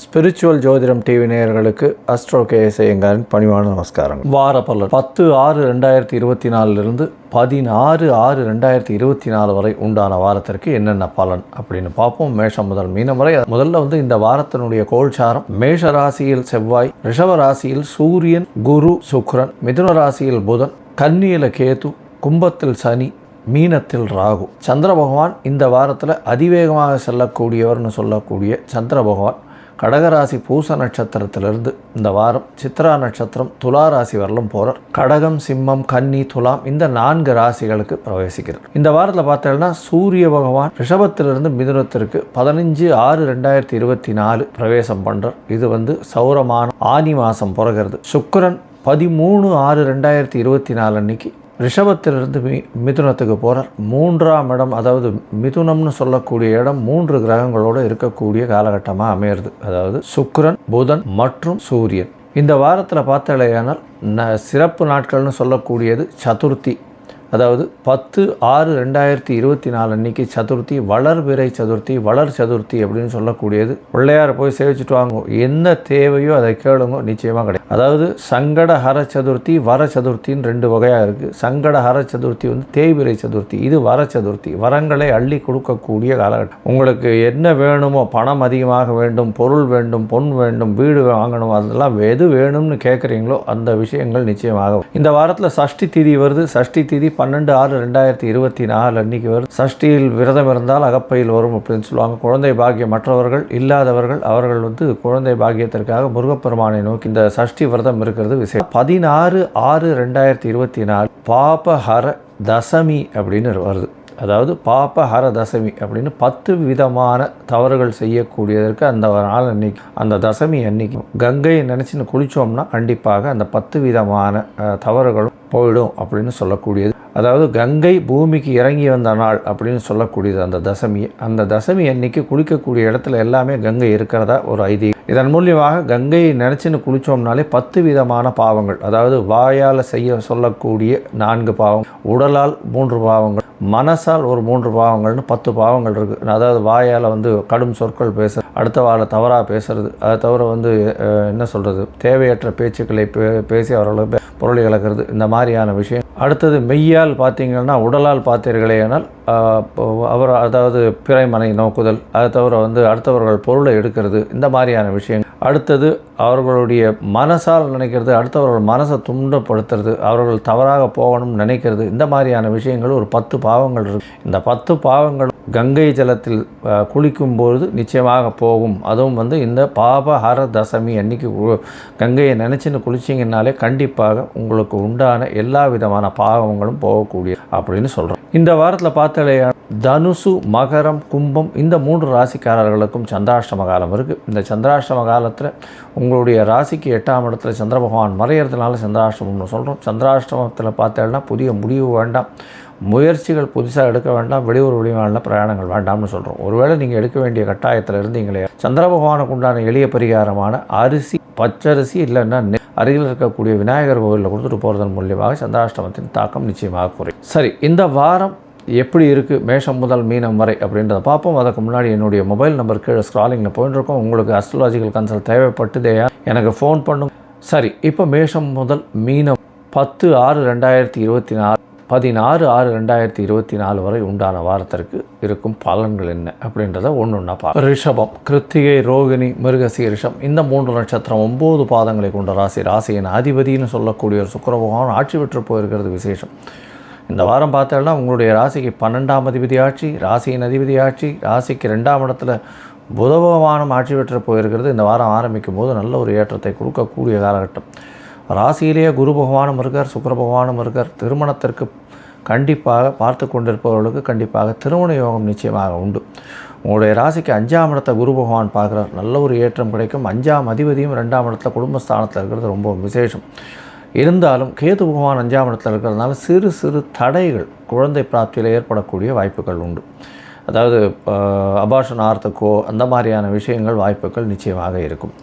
Spiritual ஜோதிடம் TV நேயர்களுக்கு astro KS ஐயங்காரின் பணிவான நமஸ்காரங்கள். வார பலன் 10/6/2024 16/6/2024 வரை உண்டான வாரத்திற்கு என்னென்ன பலன் அப்படின்னு பார்ப்போம். மேஷம் முதல் மீனம் வரை. முதல்ல இந்த வாரத்தினுடைய கோல்சாரம்: மேஷ ராசியில் செவ்வாய், ரிஷப ராசியில் சூரியன், குரு, சுக்கிரன், மிதுன ராசியில் புதன், கன்னியில கேது, கும்பத்தில் சனி, மீனத்தில் ராகு. சந்திர பகவான் இந்த வாரத்தில் அதிவேகமாக செல்லக்கூடியவர்னு சொல்லக்கூடிய சந்திர பகவான் கடகராசி பூச நட்சத்திரத்திலிருந்து இந்த வாரம் சித்ரா நட்சத்திரம் துலா ராசி வரலும் போகிறார். கடகம், சிம்மம், கன்னி, துலாம் இந்த 4 ராசிகளுக்கு பிரவேசிக்கிறார். இந்த வாரத்தில் பார்த்தீங்கன்னா சூரிய பகவான் ரிஷபத்திலிருந்து மிதுனத்திற்கு 15/6/2024 பிரவேசம் பண்ணுறார். இது சௌரமான ஆனி மாதம் பிறகுறது. சுக்கிரன் 13/6/2024 அன்னைக்கு ரிஷபத்திலிருந்து மிதுனத்துக்கு போகிறார். 3ஆம் இடம், அதாவது மிதுனம்னு சொல்லக்கூடிய இடம் 3 கிரகங்களோடு இருக்கக்கூடிய காலகட்டமாக அமையிறது. அதாவது சுக்கிரன், புதன் மற்றும் சூரியன். இந்த வாரத்தில் பார்த்தாலேயானால் சிறப்பு நாட்கள்னு சொல்லக்கூடியது சதுர்த்தி. அதாவது 10/6/2024 அன்னைக்கு சதுர்த்தி, வளர்பிறை சதுர்த்தி, வளர் சதுர்த்தி அப்படின்னு சொல்லக்கூடியது. பிள்ளையாரை போய் சேவிச்சுட்டு வாங்க, என்ன தேவையோ அதை கேளுங்க, நிச்சயமாக கிடைக்கும். அதாவது சங்கடஹர சதுர்த்தி, வர சதுர்த்தின்னு 2 வகையாக இருக்குது. சங்கடஹர சதுர்த்தி தேய்பிறை சதுர்த்தி, இது வர சதுர்த்தி. வரங்களை அள்ளி கொடுக்கக்கூடிய காலகட்டம். உங்களுக்கு என்ன வேணுமோ, பணம் அதிகமாக வேண்டும், பொருள் வேண்டும், பொன் வேண்டும், வீடு வாங்கணும், அதெல்லாம் எது வேணும்னு கேட்குறீங்களோ அந்த விஷயங்கள் நிச்சயமாக. இந்த வாரத்தில் சஷ்டி திதி வருது. சஷ்டி திதி 12/6/2024 அன்னைக்கு வரும். சஷ்டியில் விரதம் இருந்தால் அகப்பையில் வரும் அப்படின்னு சொல்லுவாங்க. குழந்தை பாக்கியம் மற்றவர்கள் இல்லாதவர்கள் அவர்கள் குழந்தை பாக்கியத்திற்காக முருகப்பெருமானை நோக்கி இந்த சஷ்டி விரதம் இருக்கிறது விசேஷம். 16/6/2024 பாபஹர தசமி அப்படின்னு வருது. அதாவது பாபஹர தசமி அப்படின்னு 10 விதமான தவறுகள் செய்யக்கூடியதற்கு அந்த நாள் அன்னைக்கு, அந்த தசமி அன்னைக்கு கங்கையை நினச்சின்னு குளித்தோம்னா கண்டிப்பாக அந்த 10 விதமான தவறுகளும் போயிடும் அப்படின்னு சொல்லக்கூடியது. அதாவது கங்கை பூமிக்கு இறங்கி வந்த நாள் அப்படின்னு சொல்லக்கூடியது அந்த தசமி. அந்த தசமி அன்னைக்கு குளிக்கக்கூடிய இடத்துல எல்லாமே கங்கை இருக்கிறதா ஒரு ஐதீகம். இதன் மூலியமாக கங்கையை நினச்சின்னு குளித்தோம்னாலே 10 விதமான பாவங்கள், அதாவது வாயால் செய்ய சொல்லக்கூடிய 4 பாவங்கள், உடலால் 3 பாவங்கள், மனசால் ஒரு 3 பாவங்கள்னு 10 பாவங்கள் இருக்குது. அதாவது வாயால் கடும் சொற்கள் பேசுறது, அடுத்த வாழை தவறாக பேசுறது, அதை தவிர என்ன சொல்கிறது, தேவையற்ற பேச்சுக்களை பேசி அவர்களுக்கு பொருளை இழக்கிறது, இந்த மாதிரியான விஷயம். அடுத்தது மெய்யால் பார்த்தீங்கன்னா, உடலால் பார்த்தீர்களே ஆனால் அதாவது பிறைமனை நோக்குதல், அதை தவிர அடுத்தவர்கள் பொருளை எடுக்கிறது, இந்த மாதிரியான விஷயங்கள். அடுத்தது அவர்களுடைய மனசால் நினைக்கிறது, அடுத்தவர்கள் மனசை துண்டப்படுத்துறது, அவர்கள் தவறாக போகணும்னு நினைக்கிறது, இந்த மாதிரியான விஷயங்கள் ஒரு 10 பாவங்கள் இருக்குது. இந்த 10 பாவங்கள் கங்கை ஜலத்தில் குளிக்கும்போது நிச்சயமாக போகும். அதுவும் இந்த பாபஹர தசமி அன்னைக்கு கங்கையை நினச்சின்னு குளிச்சிங்கனாலே கண்டிப்பாக உங்களுக்கு உண்டான எல்லா விதமான பாவங்களும் போகக்கூடிய அப்படின்னு சொல்கிறோம். இந்த வாரத்தில் பார்த்தாலே தனுசு, மகரம், கும்பம் இந்த 3 ராசிக்காரர்களுக்கும் சந்திராஷ்டம காலம் இருக்குது. இந்த சந்திராஷ்டம காலத்தில் உங்களுடைய ராசிக்கு 8ஆம் இடத்துல சந்திர பகவான் மறையிறதுனால சந்திராஷ்டமம்னு சொல்கிறோம். சந்திராஷ்டமத்தில் பார்த்தேன்னா புதிய முடிவு வேண்டாம், முயற்சிகள் புதுசாக எடுக்க வேண்டாம், வெளியூர் வெளிமாநில பிரயாணங்கள் வேண்டாம்னு சொல்கிறோம். ஒருவேளை நீங்கள் எடுக்க வேண்டிய கட்டாயத்தில் இருந்தீங்களே, சந்திர பகவானுக்கு உண்டான எளிய பரிகாரமான அரிசி, பச்சரிசி இல்லைன்னா அருகில் இருக்கக்கூடிய விநாயகர் கோவிலில் கொடுத்துட்டு போகிறதன் மூலியமாக சந்திராஷ்டமத்தின் தாக்கம் நிச்சயமாக குறையும். சரி, இந்த வாரம் எப்படி இருக்குது மேஷம் முதல் மீனம் வரை அப்படின்றத பார்ப்போம். அதுக்கு முன்னாடி என்னுடைய மொபைல் நம்பர் கீழே ஸ்க்ராலிங்கில் போயிட்டு இருக்கோம். உங்களுக்கு அஸ்ட்ராலஜிக்கல் கன்சல்ட் தேவைப்பட்டுதேயா எனக்கு ஃபோன் பண்ணுங்க. சரி, இப்போ மேஷம் முதல் மீனம் 10/6/2024 16/6/2024 வரை உண்டான வாரத்திற்கு இருக்கும் பலன்கள் என்ன அப்படின்றத ஒன்றா பார்க்க. ரிஷபம், கிருத்திகை, ரோகிணி, மிருகசீரிஷம் இந்த 3 நட்சத்திரம் 9 பாதங்களை கொண்ட ராசி. ராசியின் அதிபதினு சொல்லக்கூடிய ஒரு சுக்கிர பகவான் ஆட்சி பெற்று போயிருக்கிறது விசேஷம். இந்த வாரம் பார்த்தோம்னா உங்களுடைய ராசிக்கு 12ஆம் அதிபதி ஆட்சி, ராசியின் அதிபதி ஆட்சி, ராசிக்கு 2ஆம் இடத்துல புத பகவானும் ஆட்சி பெற்று போயிருக்கிறது. இந்த வாரம் ஆரம்பிக்கும் போது நல்ல ஒரு ஏற்றத்தை கொடுக்கக்கூடிய காலகட்டம். ராசியிலேயே குரு பகவானும் இருக்கார், சுக்கிர பகவானும் இருக்கார். திருமணத்திற்கு கண்டிப்பாக பார்த்து கொண்டிருப்பவர்களுக்கு கண்டிப்பாக திருமண யோகம் நிச்சயமாக உண்டு. உங்களுடைய ராசிக்கு 5ஆம் இடத்தை குரு பகவான் பார்க்குறார், நல்ல ஒரு ஏற்றம் கிடைக்கும். 5ஆம் அதிபதியும் 2ஆம் இடத்துல குடும்பஸ்தானத்தில் இருக்கிறது ரொம்ப விசேஷம். இருந்தாலும் கேது பகவான் 5ஆம் இடத்துல இருக்கிறதுனால சிறு சிறு தடைகள் குழந்தை பிராப்தியில் ஏற்படக்கூடிய வாய்ப்புகள் உண்டு. அதாவது அபார்ஷனார்த்தக்கோ அந்த மாதிரியான விஷயங்கள் வாய்ப்புகள் நிச்சயமாக இருக்கும்.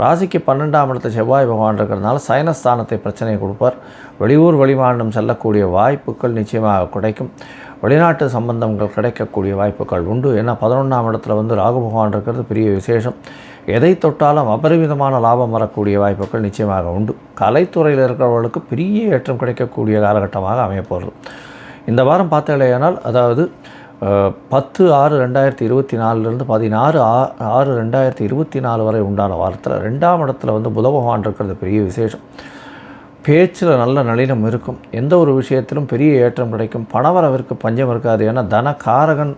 ராசிக்கு 12ஆம் இடத்துல செவ்வாய் பகவான் இருக்கிறதுனால சயனஸ்தானத்தை பிரச்சனையை கொடுப்பார். வெளியூர் வெளிமாநிலம் செல்லக்கூடிய வாய்ப்புகள் நிச்சயமாக கிடைக்கும். வெளிநாட்டு சம்பந்தங்கள் கிடைக்கக்கூடிய வாய்ப்புகள் உண்டு. ஏன்னா 11ஆம் இடத்துல வந்து ராகு பகவான் இருக்கிறது பெரிய விசேஷம். எதை தொட்டாலும் அபரிமிதமான லாபம் வரக்கூடிய வாய்ப்புகள் நிச்சயமாக உண்டு. கலைத்துறையில் இருக்கிறவர்களுக்கு பெரிய ஏற்றம் கிடைக்கக்கூடிய காலகட்டமாக அமையப்போகிறது. இந்த வாரம் பார்த்தீங்களேயானால், அதாவது 10/6/2024 16/6/2024 வரை உண்டான வாரத்தில் 2ஆம் இடத்துல வந்து புத பகவான் இருக்கிறது பெரிய விசேஷம். பேச்சில் நல்ல நளினம் இருக்கும். எந்த ஒரு விஷயத்திலும் பெரிய ஏற்றம் கிடைக்கும். பணவரவிற்கு பஞ்சம் இருக்காது. ஏன்னா தனகாரகன்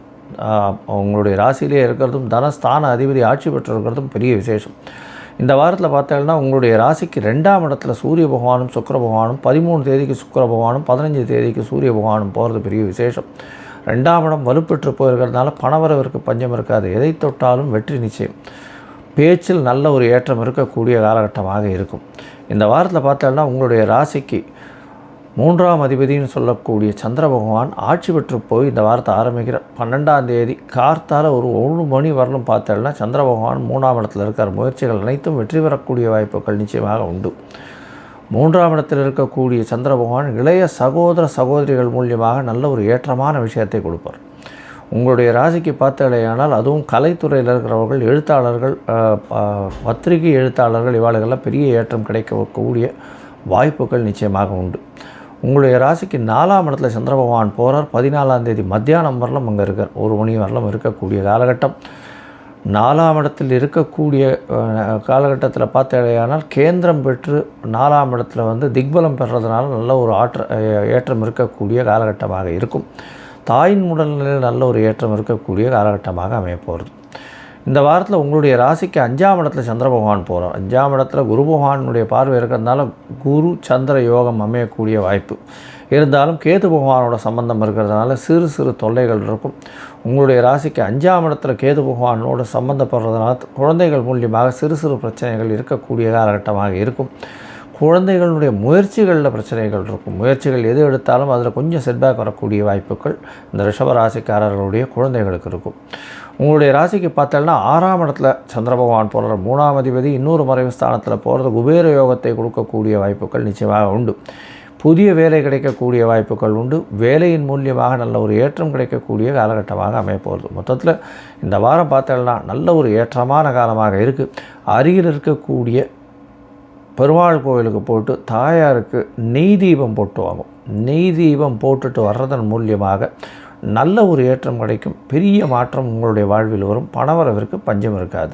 உங்களுடைய ராசியிலே இருக்கிறதும் தனஸ்தான அதிபதி ஆட்சி பெற்றிருக்கிறதும் பெரிய விசேஷம். இந்த வாரத்தில் பார்த்தீங்கன்னா உங்களுடைய ராசிக்கு 2ஆம் இடத்துல சூரிய பகவானும் சுக்கிர பகவானும் 13 தேதிக்கு சுக்கிர பகவானும் 15 தேதிக்கு சூரிய பகவானும் போகிறது பெரிய விசேஷம். 2ஆம் இடம் வலுப்பெற்று போயிருக்கிறதுனால பணவரவிற்கு பஞ்சம் இருக்காது. எதை தொட்டாலும் வெற்றி நிச்சயம். பேச்சில் நல்ல ஒரு ஏற்றம் இருக்கக்கூடிய காலகட்டமாக இருக்கும். இந்த வாரத்தில் பார்த்தோம்னா உங்களுடைய ராசிக்கு 3ஆம் அதிபதினு சொல்லக்கூடிய சந்திர பகவான் ஆட்சி பெற்று போய் இந்த வாரத்தை ஆரம்பிக்கிற 12ஆம் தேதி கார்த்தால ஒரு 1 மணி வரலும் பார்த்தோம்னா சந்திர பகவான் 3ஆம் இடத்துல இருக்கிற முயற்சிகள் அனைத்தும் வெற்றி பெறக்கூடிய வாய்ப்புகள் நிச்சயமாக உண்டு. 3ஆம் இடத்தில் இருக்கக்கூடிய சந்திர பகவான் இளைய சகோதர சகோதரிகள் மூலியமாக நல்ல ஒரு ஏற்றமான விஷயத்தை கொடுப்பார். உங்களுடைய ராசிக்கு பார்த்தலையானால் அதுவும் கலைத்துறையில் இருக்கிறவர்கள், எழுத்தாளர்கள், பத்திரிகை எழுத்தாளர்கள், இவாளுகள்லாம் பெரிய ஏற்றம் கிடைக்கக்கூடிய வாய்ப்புகள் நிச்சயமாக உண்டு. உங்களுடைய ராசிக்கு 4ஆம் இடத்துல சந்திர பகவான் போகிறார். 14ஆம் தேதி மத்தியானம் வரலும் அங்கே இருக்கார். 1 மணி வரலும் இருக்கக்கூடிய காலகட்டம். 4ஆம் இடத்தில் இருக்கக்கூடிய காலகட்டத்தில் பார்த்தலையானால் கேந்திரம் பெற்று 4ஆம் இடத்துல வந்து திக்பலம் பெறுறதுனால நல்ல ஒரு ஏற்றம் இருக்கக்கூடிய காலகட்டமாக இருக்கும். தாயின் உடல்நிலையில் நல்ல ஒரு ஏற்றம் இருக்கக்கூடிய காலகட்டமாக அமையப்போகிறது. இந்த வாரத்தில் உங்களுடைய ராசிக்கு 5ஆம் இடத்துல சந்திர பகவான் போகிறார். 5ஆம் இடத்துல குரு பகவானுடைய பார்வை இருக்கிறதுனால குரு சந்திர யோகம் அமையக்கூடிய வாய்ப்பு இருந்தாலும் கேது பகவானோட சம்பந்தம் இருக்கிறதுனால சிறு சிறு தொல்லைகள் இருக்கும். உங்களுடைய ராசிக்கு 5ஆம் இடத்துல கேது பகவானோட சம்பந்தப்படுறதுனால குழந்தைகள் மூலியமாக சிறு சிறு பிரச்சனைகள் இருக்கக்கூடிய காலகட்டமாக இருக்கும். குழந்தைகளுடைய முயற்சிகளில் பிரச்சனைகள் இருக்கும். முயற்சிகள் எது எடுத்தாலும் அதில் கொஞ்சம் செட்பேக் வரக்கூடிய வாய்ப்புகள் இந்த ரிஷப ராசிக்காரர்களுடைய குழந்தைகளுக்கு இருக்கும். உங்களுடைய ராசிக்கு பார்த்தோம்னா 6ஆம் இடத்துல சந்திர பகவான் போகிற 3ஆம் அதிபதி இன்னொரு மறைவு ஸ்தானத்தில் போகிறது குபேர யோகத்தை கொடுக்கக்கூடிய வாய்ப்புகள் நிச்சயமாக உண்டு. புதிய வேலை கிடைக்கக்கூடிய வாய்ப்புகள் உண்டு. வேலையின் மூலியமாக நல்ல ஒரு ஏற்றம் கிடைக்கக்கூடிய காலகட்டமாக அமையப்போகிறது. மொத்தத்தில் இந்த வாரம் பார்த்தோம்னா நல்ல ஒரு ஏற்றமான காலமாக இருக்குது. அருகில் இருக்கக்கூடிய பெருமாள் கோவிலுக்கு போட்டு தாயாருக்கு நெய் தீபம் போட்டு வாங்கும். நெய் தீபம் போட்டுட்டு வர்றதன் மூலியமாக நல்ல ஒரு ஏற்றம் கிடைக்கும். பெரிய மாற்றம் உங்களுடைய வாழ்வில் வரும். பணவரவிற்கு பஞ்சம் இருக்காது.